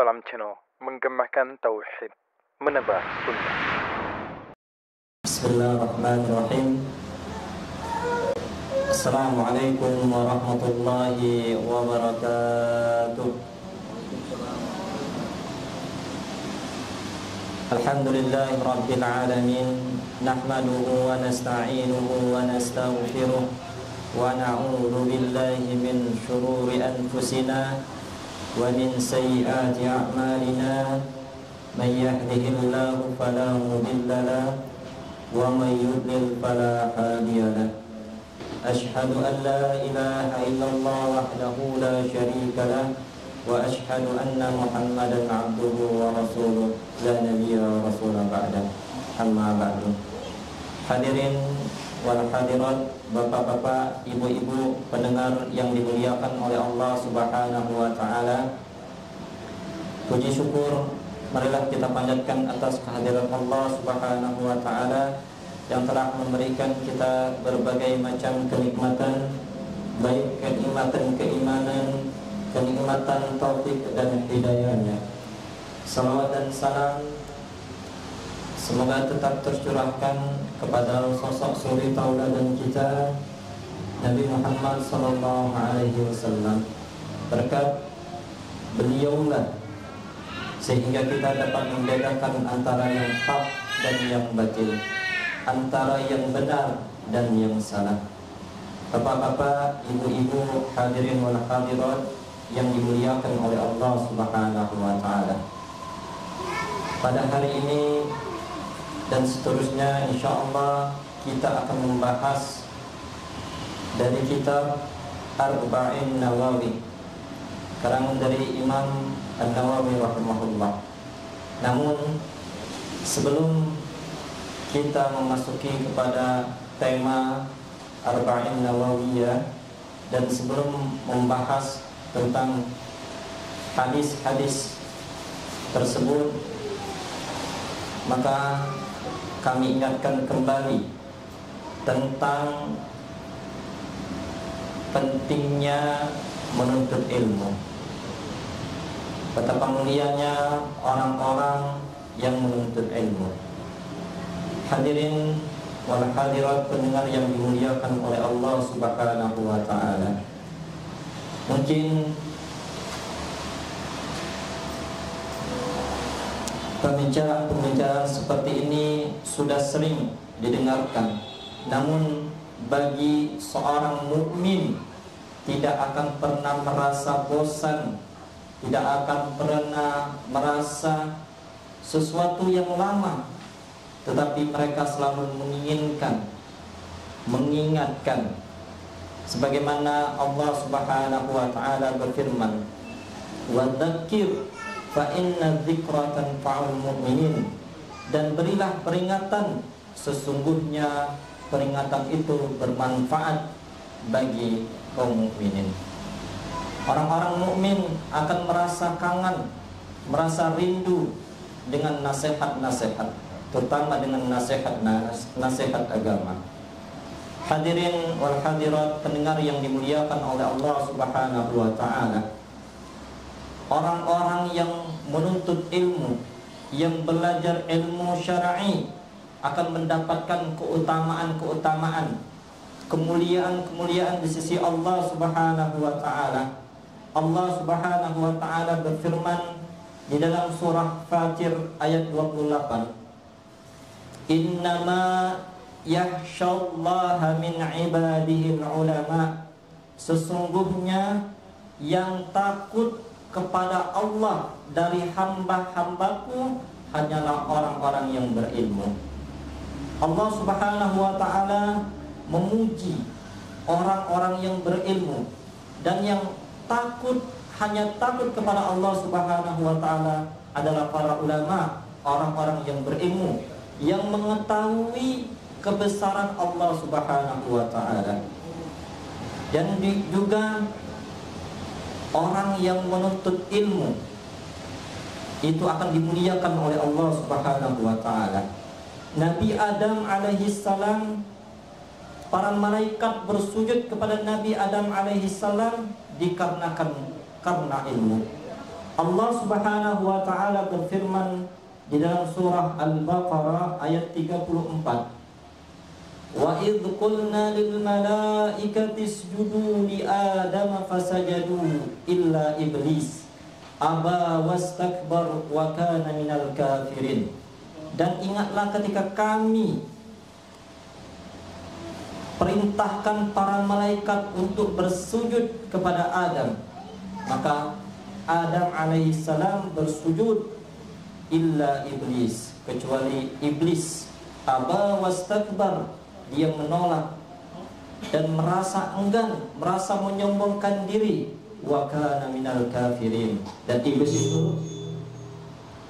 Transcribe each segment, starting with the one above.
dalam channel Menggemakan Tauhid, Menebar Sunnah. Bismillahirrahmanirrahim. Assalamualaikum warahmatullahi wabarakatuh. Alhamdulillahi rabbil alamin. Nahmaduhu wa nasta'inuhu wa nastaghfiruh wa na'udzu billahi min shururi anfusina wa min sayyiati a'malina. Man yahdihillahu fala mudilla lahu wa man yudlil fala hadiya lahu. Ashhadu an la ilaha illallah wahdahu la syarika lahu wa ashhadu anna Muhammadan abduhu wa rasuluh la nabiyya wa rasula ba'da. Amma ba'du. Hadirin wal hadirat, bapak-bapak, ibu-ibu pendengar yang dimuliakan oleh Allah Subhanahu wa taala. Puji syukur marilah kita panjatkan atas kehadiran Allah Subhanahu wa taala yang telah memberikan kita berbagai macam kenikmatan, baik kenikmatan keimanan, kenikmatan taufik dan hidayahnya. Salawat dan salam semoga tetap tercurahkan kepada sosok suri tauladan kita, Nabi Muhammad sallallahu alaihi wasallam. Berkat beliaulah sehingga kita dapat membedakan antara yang hak dan yang batil, antara yang benar dan yang salah. Bapak-bapak, ibu-ibu, hadirin wal hadirat yang dimuliakan oleh Allah Subhanahu wa taala. Pada hari ini dan seterusnya insyaallah kita akan membahas dari kitab Arba'in Nawawi, karangan dari Imam An-Nawawi rahimahullah. Namun sebelum kita memasuki kepada tema Arba'in Nawawiyah dan sebelum membahas tentang hadis-hadis tersebut, maka kami ingatkan kembali tentang pentingnya menuntut ilmu. Betapa mulianya orang-orang yang menuntut ilmu. Hadirin wal hadirat pendengar yang dimuliakan oleh Allah Subhanahu wa taala. Mungkin pembicaraan seperti ini sudah sering didengarkan. Namun bagi seorang mukmin tidak akan pernah merasa bosan, tidak akan pernah merasa sesuatu yang lama, tetapi mereka selalu mengingatkan sebagaimana Allah Subhanahu wa taala berfirman, "Wa dzakir fa inna dzikra tanfa'ul mu'minin." Dan berilah peringatan, sesungguhnya peringatan itu bermanfaat bagi kaum mukminin. Orang-orang mukmin akan merasa kangen, merasa rindu dengan nasihat-nasihat, terutama dengan nasihat agama. Hadirin wal hadirat pendengar yang dimuliakan oleh Allah Subhanahu wa taala. Orang-orang yang menuntut ilmu, yang belajar ilmu syar'i akan mendapatkan keutamaan-keutamaan, kemuliaan-kemuliaan di sisi Allah Subhanahu wa taala. Allah Subhanahu wa taala berfirman di dalam surah Fatir ayat 28, "Innama yakhshallaha min ibadihi ulama." Sesungguhnya yang takut kepada Allah dari hamba-hambaku hanyalah orang-orang yang berilmu. Allah Subhanahu wa taala memuji orang-orang yang berilmu, dan yang hanya takut kepada Allah Subhanahu wa taala adalah para ulama, orang-orang yang berilmu, yang mengetahui kebesaran Allah Subhanahu wa taala. Dan juga orang yang menuntut ilmu itu akan dimuliakan oleh Allah Subhanahu wa taala. Nabi Adam alaihi salam, para malaikat bersujud kepada Nabi Adam alaihi salam karena ilmu. Allah Subhanahu wa taala berfirman di dalam surah Al-Baqarah ayat 34. Wa idh qulna lil malaikati isjudu li Adam fasajadu illa iblis aba wastakbar wa kana minal kafirin. Dan ingatlah ketika kami perintahkan para malaikat untuk bersujud kepada Adam, maka Adam alaihissalam bersujud illa iblis, kecuali iblis aba wastakbar, dia menolak dan merasa enggan, merasa menyombongkan diri, wa kana minal kafirin, dan iblis itu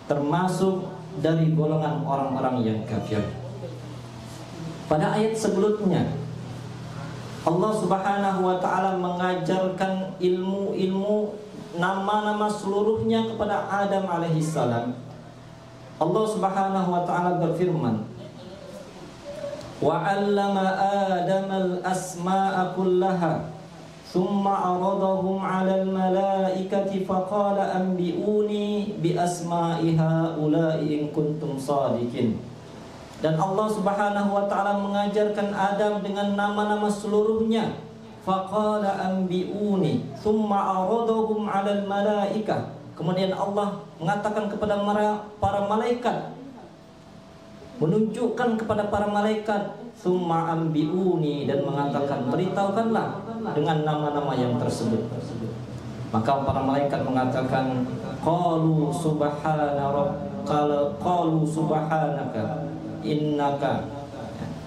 termasuk dari golongan orang-orang yang kafir. Pada ayat sebelumnya Allah Subhanahu wa taala mengajarkan ilmu-ilmu, nama-nama seluruhnya kepada Adam alaihissalam. Allah Subhanahu wa taala berfirman, wa 'allama Adama al-asma'a kullaha thumma 'aradahum 'alal malaikati faqala anbi'uni bi asma'i haula'i in kuntum shadiqin. Dan Allah Subhanahu wa taala mengajarkan Adam dengan nama-nama seluruhnya. Faqala anbi'uni thumma 'aradahum 'alal malaikah. Kemudian Allah mengatakan kepada para malaikat, menunjukkan kepada para malaikat, summa ambiuni, dan mengatakan, beritahukanlah dengan nama-nama yang tersebut. Maka para malaikat mengatakan, qalu subhanaka innaka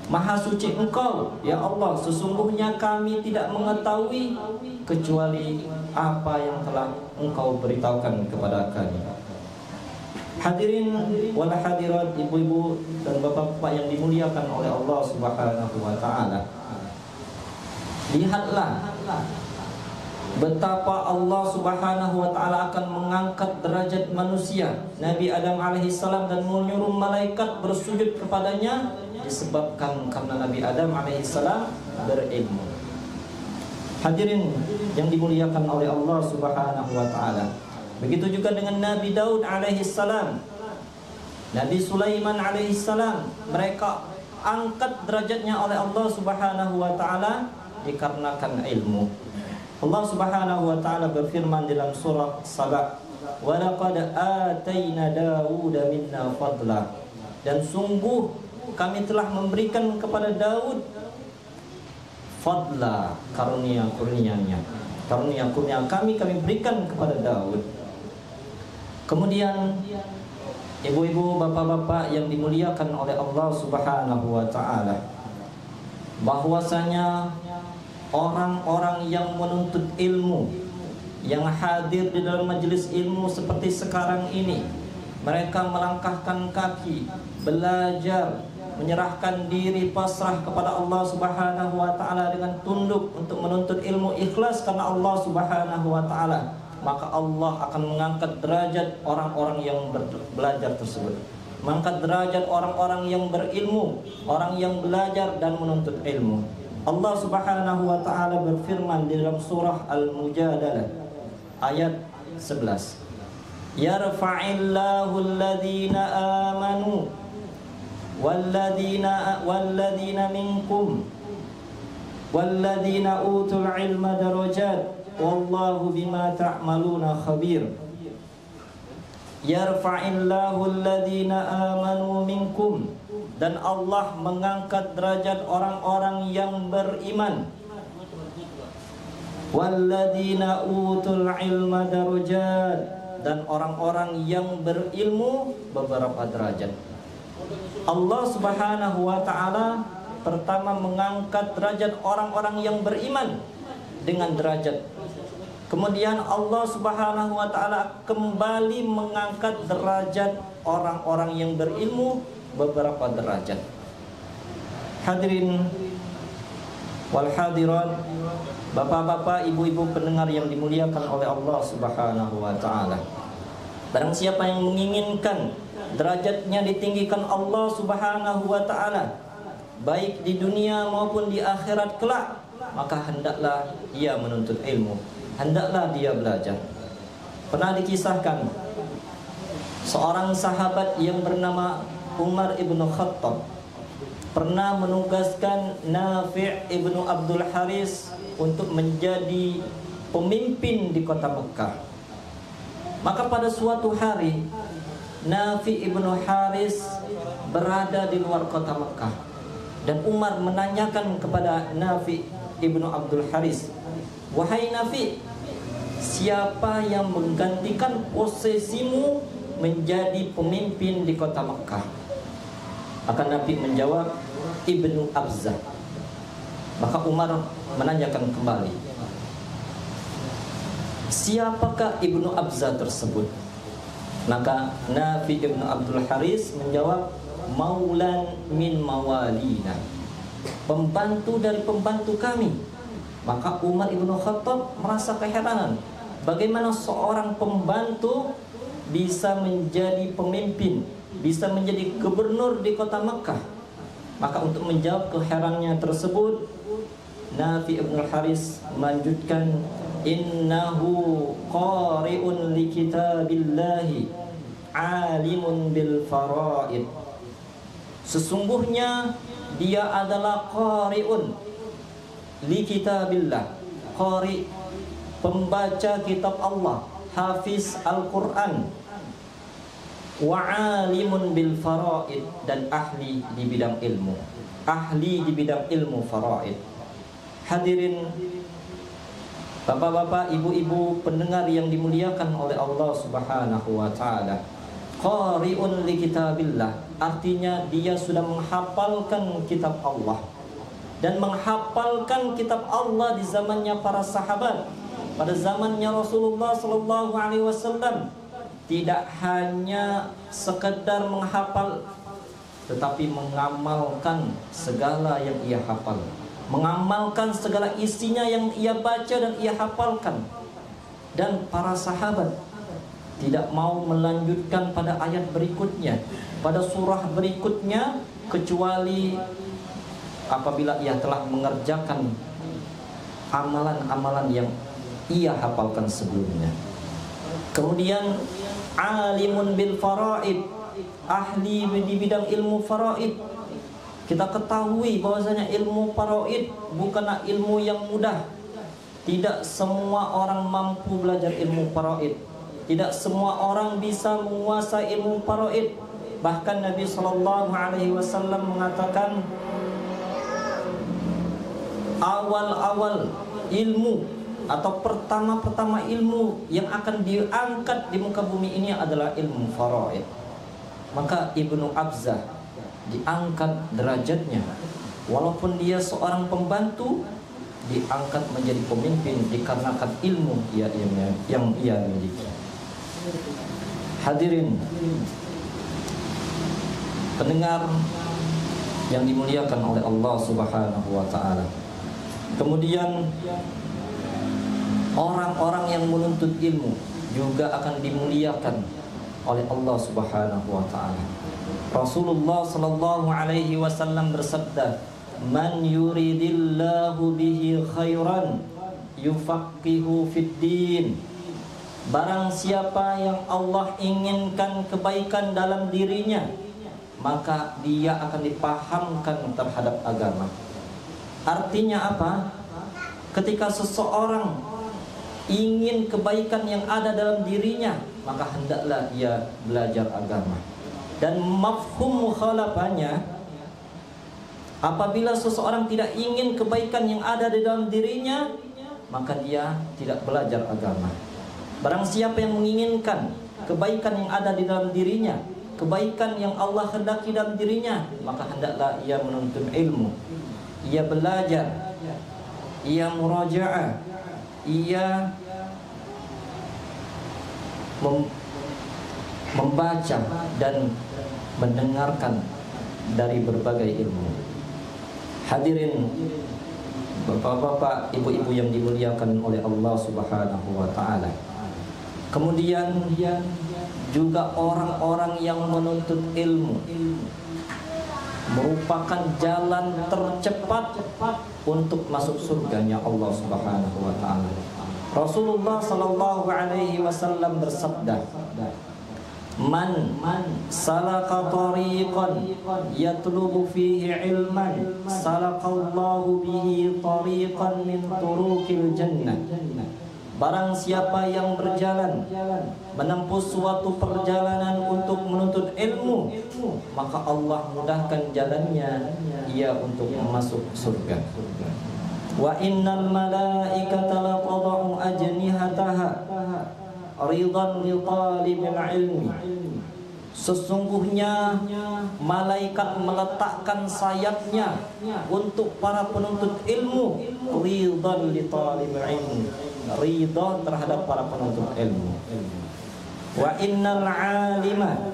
maha suci engkau ya Allah, sesungguhnya kami tidak mengetahui kecuali apa yang telah engkau beritahukan kepada kami. Hadirin wal hadirat, ibu-ibu dan bapak-bapak yang dimuliakan oleh Allah Subhanahu wa taala. Lihatlah betapa Allah Subhanahu wa taala akan mengangkat derajat manusia Nabi Adam alaihissalam dan menyuruh malaikat bersujud kepadanya disebabkan karena Nabi Adam alaihissalam berilmu. Hadirin yang dimuliakan oleh Allah Subhanahu wa taala. Begitu juga dengan Nabi Daud alaihissalam, Nabi Sulaiman alaihissalam, mereka angkat derajatnya oleh Allah Subhanahu wa taala dikarenakan ilmu. Allah Subhanahu wa taala berfirman dalam surah Saba, "Wa laqad atayna Dauda minna fadla." Dan sungguh kami telah memberikan kepada Daud fadla, karunia-kurnianya. Karunia-kurnia kami berikan kepada Daud. Kemudian ibu-ibu, bapak-bapak yang dimuliakan oleh Allah Subhanahu wa taala, bahwasanya orang-orang yang menuntut ilmu, yang hadir di dalam majelis ilmu seperti sekarang ini, mereka melangkahkan kaki, belajar, menyerahkan diri, pasrah kepada Allah Subhanahu wa taala dengan tunduk untuk menuntut ilmu, ikhlas karena Allah Subhanahu wa taala, maka Allah akan mengangkat derajat orang-orang yang belajar tersebut, mengangkat derajat orang-orang yang berilmu, orang yang belajar dan menuntut ilmu. Allah Subhanahu wa taala berfirman di dalam surah Al-Mujadalah ayat 11, yarfa'illahu alladhina amanu walladhina minkum walladhina utul ilma darajat wallahu bima ta'maluna khabir. Yarfa'illahu alladhina amanu minkum, dan Allah mengangkat derajat orang-orang yang beriman. Walladhina utul ilma darajat, dan orang-orang yang berilmu beberapa derajat. Allah Subhanahu wa taala pertama mengangkat derajat orang-orang yang beriman dengan derajat. Kemudian Allah Subhanahu wa taala kembali mengangkat derajat orang-orang yang berilmu beberapa derajat. Hadirin wal hadirat, bapak-bapak, ibu-ibu pendengar yang dimuliakan oleh Allah Subhanahu wa taala. Barang siapa yang menginginkan derajatnya ditinggikan Allah Subhanahu wa taala, baik di dunia maupun di akhirat kelak, maka hendaklah dia menuntut ilmu, hendaklah dia belajar. Pernah dikisahkan seorang sahabat yang bernama Umar ibnu Khattab pernah menugaskan Nafi' ibnu Abdul Haris untuk menjadi pemimpin di kota Mekah. Maka pada suatu hari Nafi' ibnu Haris berada di luar kota Mekah, dan Umar menanyakan kepada Nafi' ibnu Abdul Haris, "Wahai Nafi', siapa yang menggantikan posisimu menjadi pemimpin di kota Mekah?" Maka Nabi menjawab, "Ibnu Abzah." Maka Umar menanyakan kembali, "Siapakah Ibnu Abzah tersebut?" Maka Nafi ibnu Abdul Haris menjawab, "Maulan min mawalina." Pembantu dari pembantu kami. Maka Umar ibnu Khattab merasa keheranan, bagaimana seorang pembantu bisa menjadi pemimpin, bisa menjadi gubernur di kota Mekah. Maka untuk menjawab keheranannya tersebut, Nafi ibn Haris melanjutkan, "Innahu qari'un li kitabillahi, alimun bil faraid." Sesungguhnya dia adalah qari'un li kitabillah. Qari, pembaca kitab Allah, hafiz Al-Quran, wa alimun bil faraid, dan ahli di bidang ilmu, ahli di bidang ilmu faraid. Hadirin bapak-bapak, ibu-ibu pendengar yang dimuliakan oleh Allah Subhanahu wa taala, qari'un li kitabillah artinya dia sudah menghafalkan kitab Allah, dan menghafalkan kitab Allah di zamannya para sahabat, pada zamannya Rasulullah sallallahu alaihi wasallam. Tidak hanya sekedar menghafal, tetapi mengamalkan segala yang ia hafal, mengamalkan segala isinya yang ia baca dan ia hafalkan. Dan para sahabat tidak mau melanjutkan pada ayat berikutnya, pada surah berikutnya, kecuali apabila ia telah mengerjakan amalan-amalan yang ia hafalkan sebelumnya. Kemudian alimun bil faraid, ahli di bidang ilmu faraid. Kita ketahui bahwasanya ilmu faraid bukanlah ilmu yang mudah. Tidak semua orang mampu belajar ilmu faraid. Tidak semua orang bisa menguasai ilmu faraid. Bahkan Nabi sallallahu alaihi wasallam mengatakan, awal-awal ilmu atau pertama-pertama ilmu yang akan diangkat di muka bumi ini adalah ilmu faraid. Maka Ibnu Abzah diangkat derajatnya, walaupun dia seorang pembantu, diangkat menjadi pemimpin dikarenakan ilmu yang ia miliki. Hadirin pendengar yang dimuliakan oleh Allah Subhanahu wa taala. Kemudian orang-orang yang menuntut ilmu juga akan dimuliakan oleh Allah Subhanahu wa taala. Rasulullah sallallahu alaihi wasallam bersabda, "Man yuridillahu bihi khairan yufaqihu fid din." Barang siapa yang Allah inginkan kebaikan dalam dirinya, maka dia akan dipahamkan terhadap agama. Artinya apa? Ketika seseorang ingin kebaikan yang ada dalam dirinya, maka hendaklah ia belajar agama. Dan mafhum mukhalafahnya, apabila seseorang tidak ingin kebaikan yang ada di dalam dirinya, maka dia tidak belajar agama. Barang siapa yang menginginkan kebaikan yang ada di dalam dirinya, kebaikan yang Allah hendaki dalam dirinya, maka hendaklah ia menuntut ilmu, ia belajar, ia murajaah, ia membaca dan mendengarkan dari berbagai ilmu. Hadirin bapak-bapak, ibu-ibu yang dimuliakan oleh Allah Subhanahu wa taala. Kemudian juga orang-orang yang menuntut ilmu merupakan jalan tercepat untuk masuk surganya Allah Subhanahu wa taala. Rasulullah sallallahu alaihi wasallam bersabda, Man salaka tariqan yatlubu fihi ilman salakallahu bihi tariqan min turuqil jannah. Barang siapa yang berjalan menempuh suatu perjalanan untuk menuntut ilmu, maka Allah mudahkan jalannya ia untuk masuk surga. Wa innal malaikata la tad'u ajnihataha ridan li talibil ilmi. Sesungguhnya malaikat meletakkan sayapnya untuk para penuntut ilmu, ridan li talibil ilmi, ridha terhadap para penuntut ilmu. Wa innal alima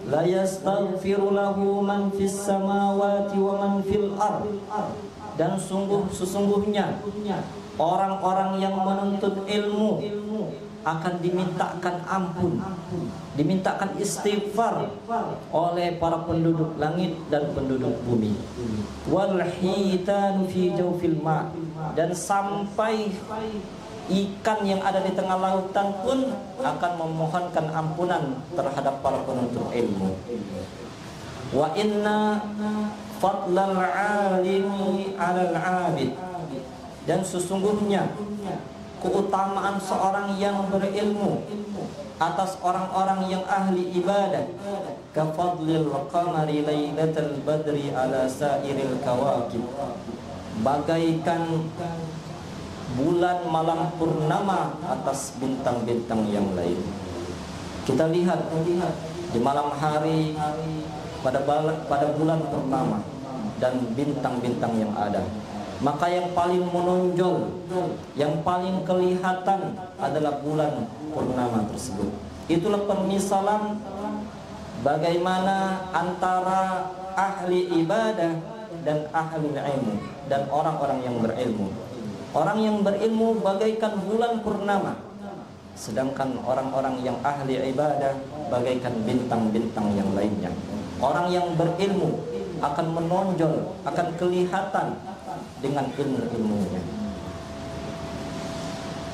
la yastaghfiru lahu man fis samawati wa man fil ard. Dan sesungguhnya orang-orang yang menuntut ilmu akan dimintakan ampun, dimintakan istighfar oleh para penduduk langit dan penduduk bumi. Wal hitan fi jawfil ma, dan sampai ikan yang ada di tengah lautan pun akan memohonkan ampunan terhadap para penuntut ilmu. Wa inna fadlal alimi 'alal 'abid, dan sesungguhnya keutamaan seorang yang berilmu atas orang-orang yang ahli ibadah, kafadlil qamari lailatul badri 'ala sairil kawakib, bagaikan bulan malam purnama atas bintang-bintang yang lain. Kita lihat di malam hari pada bulan purnama dan bintang-bintang yang ada, maka yang paling menonjol, yang paling kelihatan adalah bulan purnama tersebut. Itulah permisalan bagaimana antara ahli ibadah dan ahli ilmu dan orang-orang yang berilmu. Orang yang berilmu bagaikan bulan purnama, sedangkan orang-orang yang ahli ibadah bagaikan bintang-bintang yang lainnya. Orang yang berilmu akan menonjol, akan kelihatan dengan ilmu-ilmunya.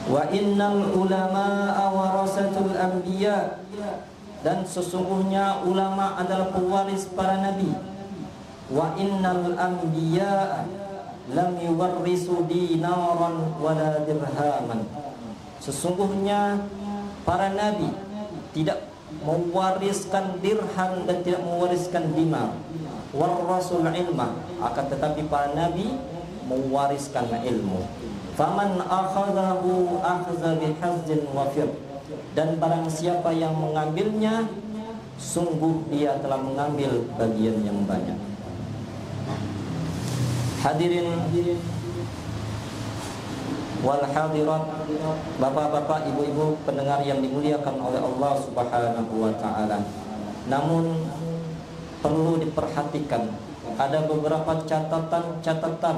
Wa innal ulama'a warasatul anbiya, dan sesungguhnya ulama adalah pewaris para nabi. Wa innal anbiya lam yuwarrisu dinaran wala dirhaman. Sesungguhnya para nabi tidak mewariskan dirham dan tidak mewariskan dinar. Warasul ilma, akan tetapi para nabi mewariskan ilmu. Faman akhadahu akhza bihazzin wafir, dan barang siapa yang mengambilnya, sungguh dia telah mengambil bagian yang banyak. Hadirin wal hadirat, bapak-bapak, ibu-ibu pendengar yang dimuliakan oleh Allah Subhanahu wa taala. Namun perlu diperhatikan ada beberapa catatan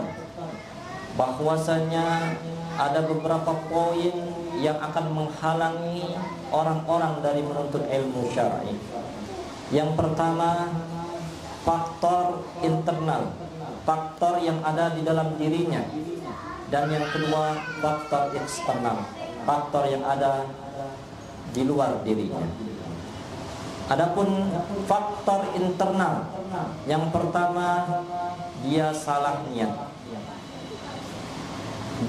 bahwasanya ada beberapa poin yang akan menghalangi orang-orang dari menuntut ilmu syar'i. Yang pertama, faktor internal, faktor yang ada di dalam dirinya. Dan yang kedua, faktor eksternal, faktor yang ada di luar dirinya. Adapun faktor internal, yang pertama, dia salah niat.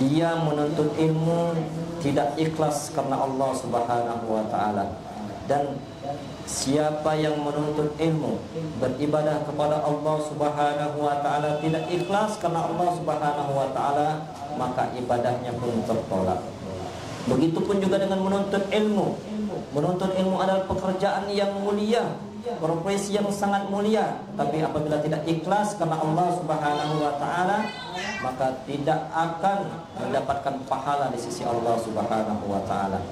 Dia menuntut ilmu tidak ikhlas karena Allah Subhanahu wa taala. Dan siapa yang menuntut ilmu beribadah kepada Allah Subhanahu wa taala tidak ikhlas karena Allah Subhanahu wa taala, maka ibadahnya pun tertolak. Begitupun juga dengan menuntut ilmu. Menuntut ilmu adalah pekerjaan yang mulia, profesi yang sangat mulia, tapi apabila tidak ikhlas karena Allah Subhanahu wa taala, maka tidak akan mendapatkan pahala di sisi Allah Subhanahu wa taala.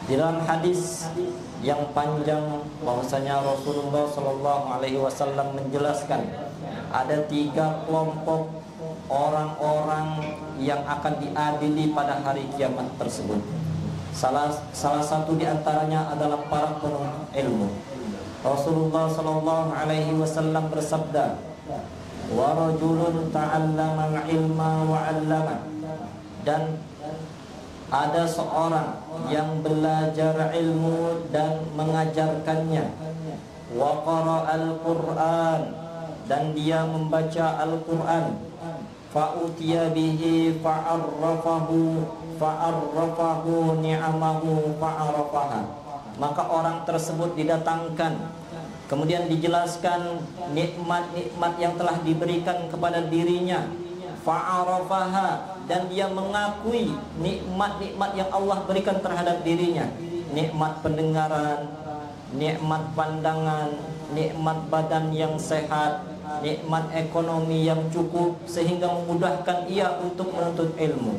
Di dalam hadis yang panjang bahwasanya Rasulullah sallallahu alaihi wasallam menjelaskan ada 3 kelompok orang-orang yang akan diadili pada hari kiamat tersebut. Salah satu di antaranya adalah para penuntut ilmu. Rasulullah sallallahu alaihi wasallam bersabda, "Wa rajulun ta'allama al-ilma wa 'allama." Dan ada seorang yang belajar ilmu dan mengajarkannya, wa qara'al Qur'an, dan dia membaca Al-Qur'an, fa utiya bihi fa'arrafahu ni'amahu fa'arafaha, maka orang tersebut didatangkan, kemudian dijelaskan nikmat-nikmat yang telah diberikan kepada dirinya, fa'arafaha, dan dia mengakui nikmat-nikmat yang Allah berikan terhadap dirinya, nikmat pendengaran, nikmat pandangan, nikmat badan yang sehat, nikmat ekonomi yang cukup sehingga memudahkan ia untuk menuntut ilmu.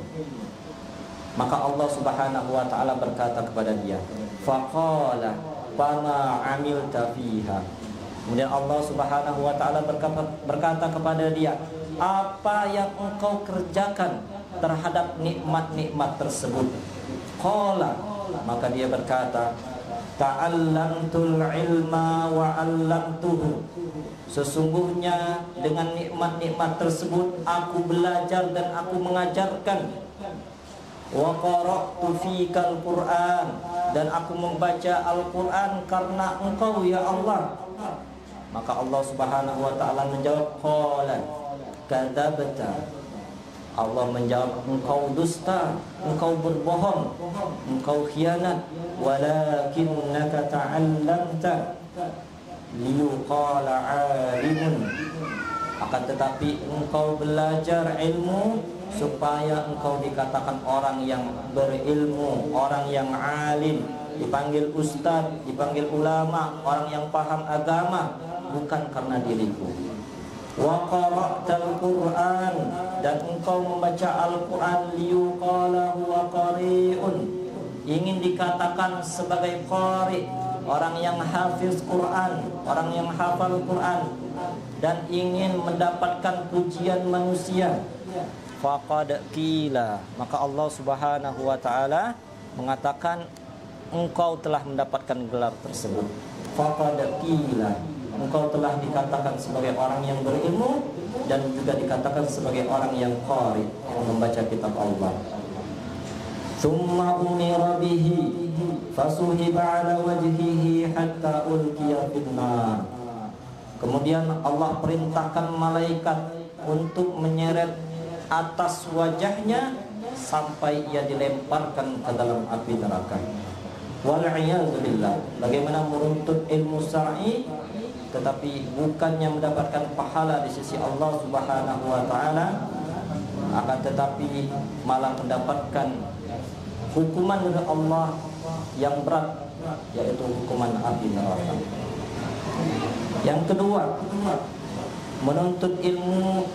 Maka Allah Subhanahu wa taala berkata kepada dia, faqala fama amilta fiha. Kemudian Allah Subhanahu wa taala berkata kepada dia, apa yang engkau kerjakan terhadap nikmat-nikmat tersebut? Qala, maka dia berkata, ta'allamtul ilma wa 'allamtuhu. Sesungguhnya dengan nikmat-nikmat tersebut aku belajar dan aku mengajarkan. Wa qara'tu fikal Qur'an, dan aku membaca Al-Qur'an karena engkau ya Allah. Maka Allah Subhanahu wa taala menjawab, qala kadzabta. Allah menjawab, engkau dusta, engkau berbohong, engkau khianat. Walakinnaka ta'allamta liyuqala 'alimun. Akan tetapi engkau belajar ilmu supaya engkau dikatakan orang yang berilmu, orang yang alim, dipanggil ustaz, dipanggil ulama, orang yang paham agama, bukan karena diriku. Wa qara'tal Qur'an, dan engkau membaca Al-Qur'an liyuqala huwa qari'un, ingin dikatakan sebagai qari, orang yang hafiz Qur'an, orang yang hafal Qur'an, dan ingin mendapatkan pujian manusia. Faqad qila, maka Allah Subhanahu wa taala mengatakan engkau telah mendapatkan gelar tersebut. Faqad qila, engkau telah dikatakan sebagai orang yang berilmu dan juga dikatakan sebagai orang yang qari, yang membaca kitab Allah. Tsumma umira bihi fasuhiba ala wajhihi hatta ulqiya finnar. Kemudian Allah perintahkan malaikat untuk menyeret atas wajahnya sampai ia dilemparkan ke dalam api neraka. Wal'iyadzubillah. Bagaimana menuntut ilmu syar'i tetapi bukannya mendapatkan pahala di sisi Allah Subhanahu wa taala, akan tetapi malah mendapatkan hukuman dari Allah yang berat, yaitu hukuman api neraka. Yang kedua, menuntut ilmu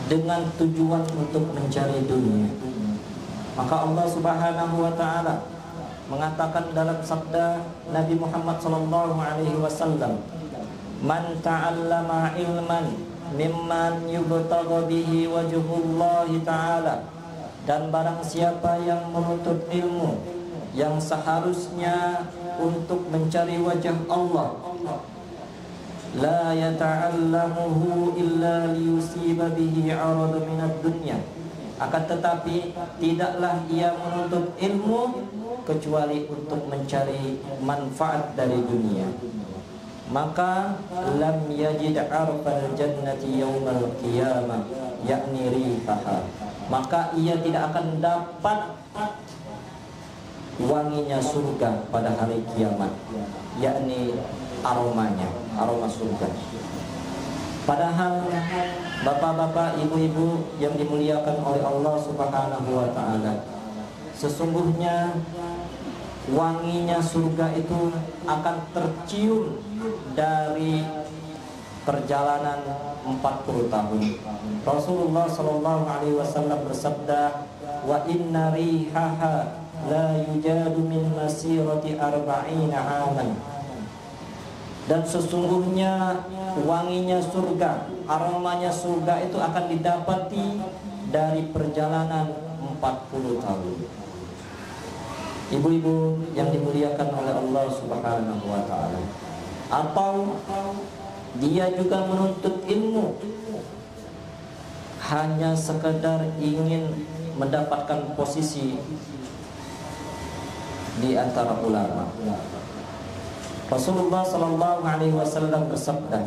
dengan tujuan untuk mencari dunia. Maka Allah Subhanahu wa taala mengatakan dalam sabda Nabi Muhammad sallallahu alaihi wasallam, "Man ta'allama ilman mimman yubtagha bihi wajhullah ta'ala." Dan barang siapa yang menuntut ilmu yang seharusnya untuk mencari wajah Allah, la yata'allamuhu illa liyusiba bihi 'arada minad dunya, akan tetapi tidaklah ia menuntut ilmu kecuali untuk mencari manfaat dari dunia, maka lam yajid 'arfal jannati yaumal qiyamah, yakni rihaha, maka ia tidak akan dapat wanginya surga pada hari kiamat, yakni aromanya, aroma surga. Padahal bapak-bapak, ibu-ibu yang dimuliakan oleh Allah Subhanahu wa taala, sesungguhnya wanginya surga itu akan tercium dari perjalanan 40 tahun. Rasulullah sallallahu alaihi wasallam bersabda, "Wa inna rihaha la yujadu min masirati 40 aman." Dan sesungguhnya wanginya surga, aromanya surga itu akan didapati dari perjalanan 40 tahun. Ibu-ibu yang dimuliakan oleh Allah Subhanahu wa taala, atau dia juga menuntut ilmu hanya sekedar ingin mendapatkan posisi di antara ulama. Rasulullah sallallahu alaihi wasallam bersabda,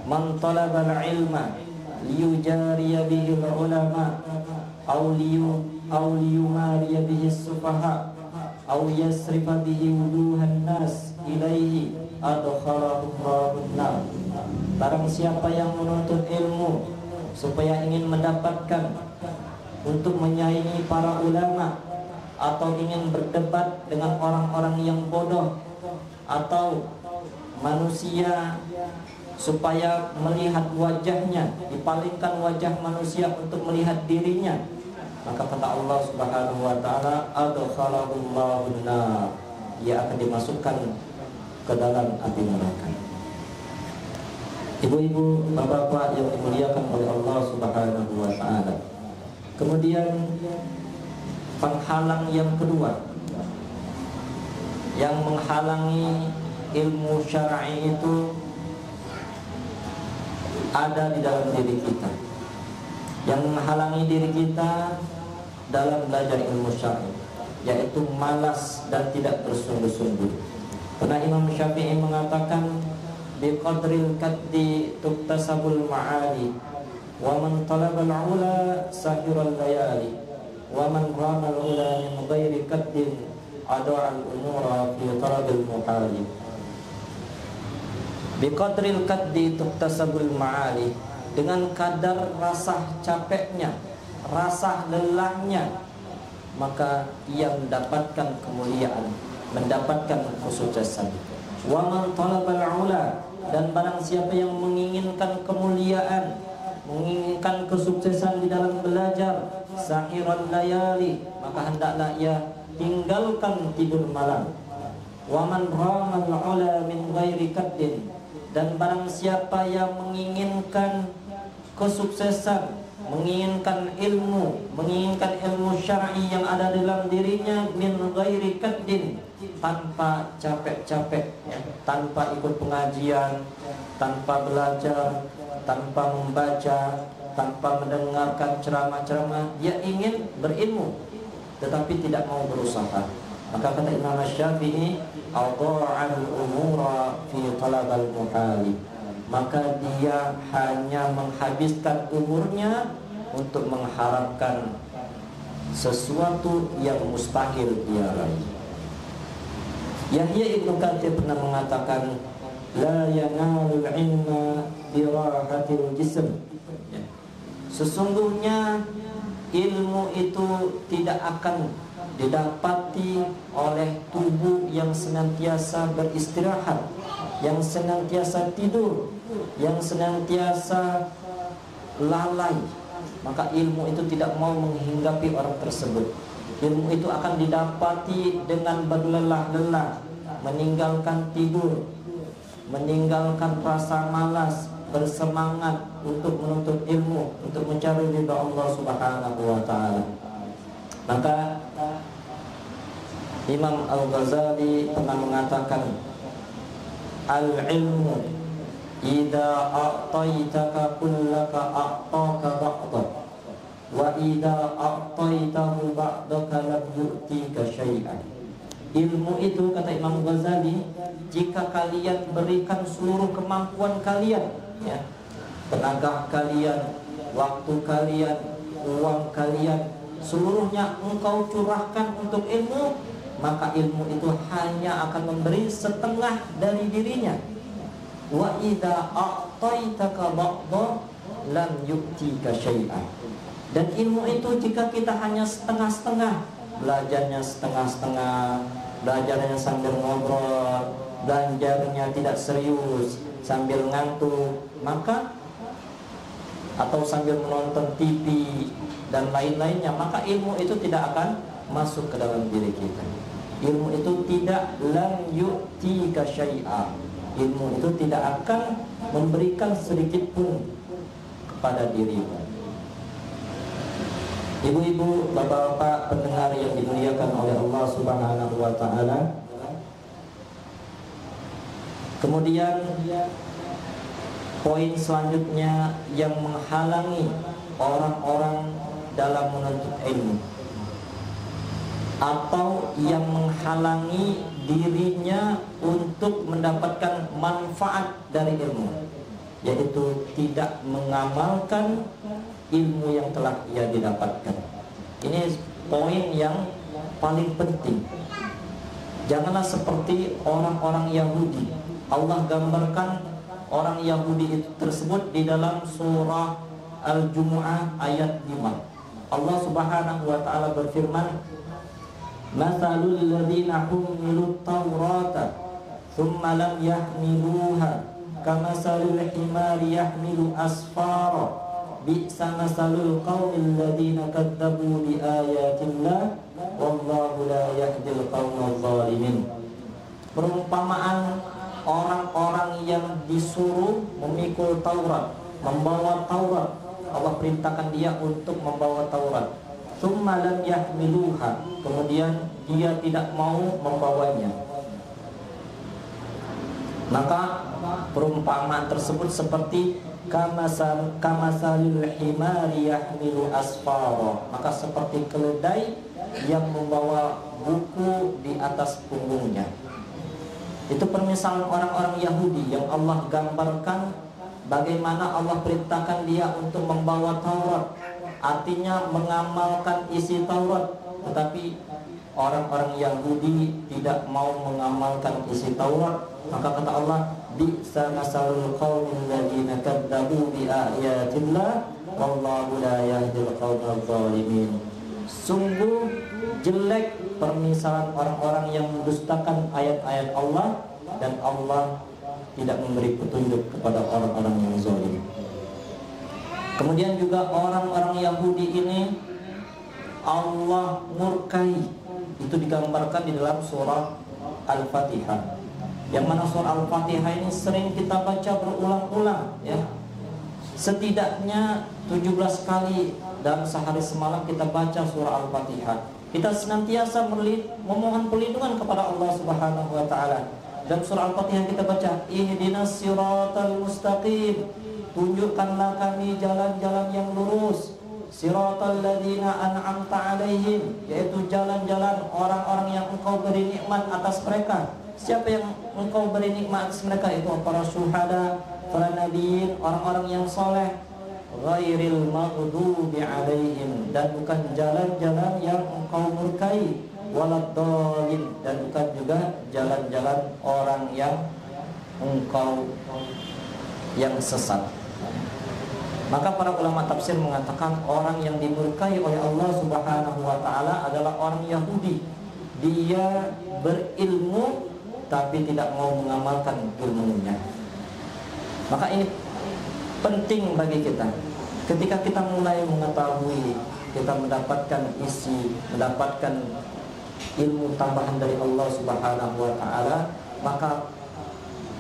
"Man talabal ilma liyujariya bihi ulama aw liyumariya bihi sufaha aw yasrifa bihi wuduhan nas ilaihi adkhalahu Allahun nar." Barang siapa yang menuntut ilmu supaya ingin mendapatkan untuk menyaingi para ulama, atau ingin berdebat dengan orang-orang yang bodoh, atau manusia supaya melihat wajahnya, dipalingkan wajah manusia untuk melihat dirinya, maka kata Allah Subhanahu wa taala, adkhalahullahu nar, dia akan dimasukkan ke dalam api neraka. Ibu-ibu, bapak-bapak yang dimuliakan oleh Allah Subhanahu wa taala. Kemudian penghalang yang kedua yang menghalangi ilmu syar'i itu ada di dalam diri kita, yang menghalangi diri kita dalam belajar ilmu syar'i, yaitu malas dan tidak bersungguh-sungguh. Karena Imam Syafi'i mengatakan, biqadril kaddi tuktasabul ma'ali, wa man talabal ula sahiral layali, wa man ramal ula min ghairi kaddin ada'al umura fi talabil muhali. Biqadril kaddi tuktasabul ma'ali, dengan kadar rasa capeknya, rasa lelahnya, maka ia mendapatkan kemuliaan, mendapatkan kesuksesan. Wa man talabal ula, dan barang siapa yang menginginkan kemuliaan, menginginkan kesuksesan di dalam belajar, sahiran layali, maka hendaklah ia tinggalkan tidur malam. Wa man ramal ula min ghairi kaddin, dan barang siapa yang menginginkan kesuksesan, menginginkan ilmu syar'i yang ada dalam dirinya, min ghairi kaddin, tanpa capek-capek, tanpa ikut pengajian, tanpa belajar, tanpa membaca, tanpa mendengarkan ceramah-ceramah, dia ingin berilmu tetapi tidak mau berusaha, maka kata Imam Syafi'i, adha'al umura fi talabal muhali, maka dia hanya menghabiskan umurnya untuk mengharapkan sesuatu yang mustahil dia raih. Yahya Ibnu Katsir pernah mengatakan, la yanalul ilma birahatil jism, sesungguhnya ilmu itu tidak akan didapati oleh tubuh yang senantiasa beristirahat, yang senantiasa tidur, yang senantiasa lalai. Maka ilmu itu tidak mau menghinggapi orang tersebut. Ilmu itu akan didapati dengan berlelah-lelah, meninggalkan tidur, meninggalkan rasa malas, bersemangat untuk menuntut ilmu, untuk mencari ridha Allah Subhanahu wa taala. Maka Imam Al-Ghazali pernah mengatakan, al-ilmu idza a'taitaka kullaka a'taka ba'dak, wa idza a'taitahu ba'daka lam yu'tika syai'an. Ilmu itu, kata Imam Ghazali, jika kalian berikan seluruh kemampuan kalian, tenaga kalian, waktu kalian, uang kalian, seluruhnya engkau curahkan untuk ilmu, maka ilmu itu hanya akan memberi setengah dari dirinya. Wa idza a'taitaka ba'dha lam yu'tika syai'an. Dan ilmu itu jika kita hanya setengah-setengah, belajarnya setengah-setengah, belajarnya sambil ngobrol, belajarnya tidak serius, sambil ngantuk, maka atau sambil menonton TV dan lain-lainnya, maka ilmu itu tidak akan masuk ke dalam diri kita. Ilmu itu tidak lam yu'tika syai'a. Ilmu itu tidak akan memberikan sedikit pun kepada dirimu. Ibu-ibu, bapak-bapak pendengar yang dimuliakan oleh Allah Subhanahu wa taala. Kemudian poin selanjutnya yang menghalangi orang-orang dalam menuntut ilmu, atau yang menghalangi dirinya untuk mendapatkan manfaat dari ilmu, yaitu tidak mengamalkan ilmu yang telah ia didapatkan. Ini poin yang paling penting. Janganlah seperti orang-orang Yahudi. Allah gambarkan orang Yahudi tersebut di dalam surah Al-Jumu'ah ayat 5. Allah Subhanahu wa taala berfirman, "Matsalul ladzina humilut Taurata tsumma lam yahmiluha kamatsalil himari yahmilu asfara bi'sa matsalul qaumil ladzina kadzdzabu biayatillah wallahu la yahdil qaumadz zalimin." Perumpamaan orang-orang yang disuruh memikul Taurat, membawa Taurat. Allah perintahkan dia untuk membawa Taurat. Tsumma lam yahmiluha, kemudian dia tidak mau membawanya. Maka perumpamaan tersebut seperti kamasalil himari yahmilu asfara, maka seperti keledai yang membawa buku di atas punggungnya. Itu permisalan orang-orang Yahudi yang Allah gambarkan bagaimana Allah perintahkan dia untuk membawa Taurat, artinya mengamalkan isi Taurat, tetapi orang-orang Yahudi tidak mau mengamalkan isi Taurat. Maka kata Allah, bi'sa masalul qaumil ladzina kadzdzabu biayatillah wallahu la yahdil qaumadz zalimin. Sungguh jelek permisalan orang-orang yang mendustakan ayat-ayat Allah, dan Allah tidak memberi petunjuk kepada orang-orang yang zalim. Kemudian juga orang-orang Yahudi ini Allah murkai. Itu digambarkan di dalam surah Al-Fatihah. Yang mana surah Al-Fatihah ini sering kita baca berulang-ulang, ya. Setidaknya 17 kali dalam sehari semalam kita baca surah Al-Fatihah. Kita senantiasa memohon perlindungan kepada Allah Subhanahu wa taala. Dalam surah Al-Fatihah kita baca, ihdinas siratal mustaqim, tunjukkanlah kami jalan-jalan yang lurus. Siratal ladzina an'amta alaihim, yaitu jalan-jalan orang-orang yang engkau beri nikmat atas mereka. Siapa yang engkau beri nikmat atas mereka? Itu para syuhada, para nabiin, orang-orang yang soleh. Ghairil maghdubi alaihim, dan bukan jalan-jalan yang engkau murkai, waladdallin, dan bukan juga jalan-jalan orang yang engkau yang sesat. Maka para ulama tafsir mengatakan orang yang dimurkai oleh Allah Subhanahu wa taala adalah orang Yahudi. Dia berilmu tapi tidak mau mengamalkan ilmunya. Maka ini penting bagi kita. Ketika kita mulai mengetahui, kita mendapatkan isi, mendapatkan ilmu tambahan dari Allah Subhanahu wa taala, maka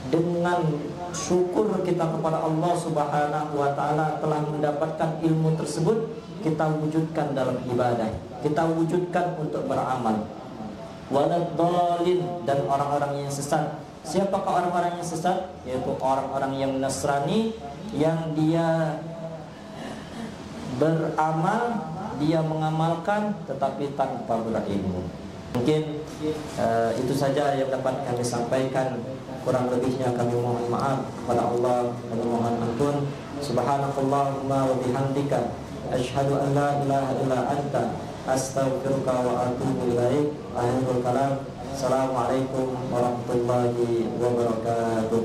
dengan syukur kita kepada Allah Subhanahu wa taala telah mendapatkan ilmu tersebut, kita wujudkan dalam ibadah, kita wujudkan untuk beramal. Waladhdallin, dan orang-orang yang sesat. Siapakah orang-orang yang sesat? Yaitu orang-orang yang Nasrani, yang dia beramal, dia mengamalkan tetapi tanpa berilmu. Mungkin itu saja yang dapat kami sampaikan. Kurang lebihnya kami mohon maaf kepada Allah, kami mohon ampun. Subhanakallahumma wa bihamdika asyhadu an la ilaha illa anta astaghfiruka wa atubu ilaik. Akhirul kalam. Assalamualaikum warahmatullahi wabarakatuh.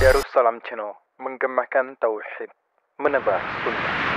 Darussalam Channel, menggemakan tauhid, menebar sunnah.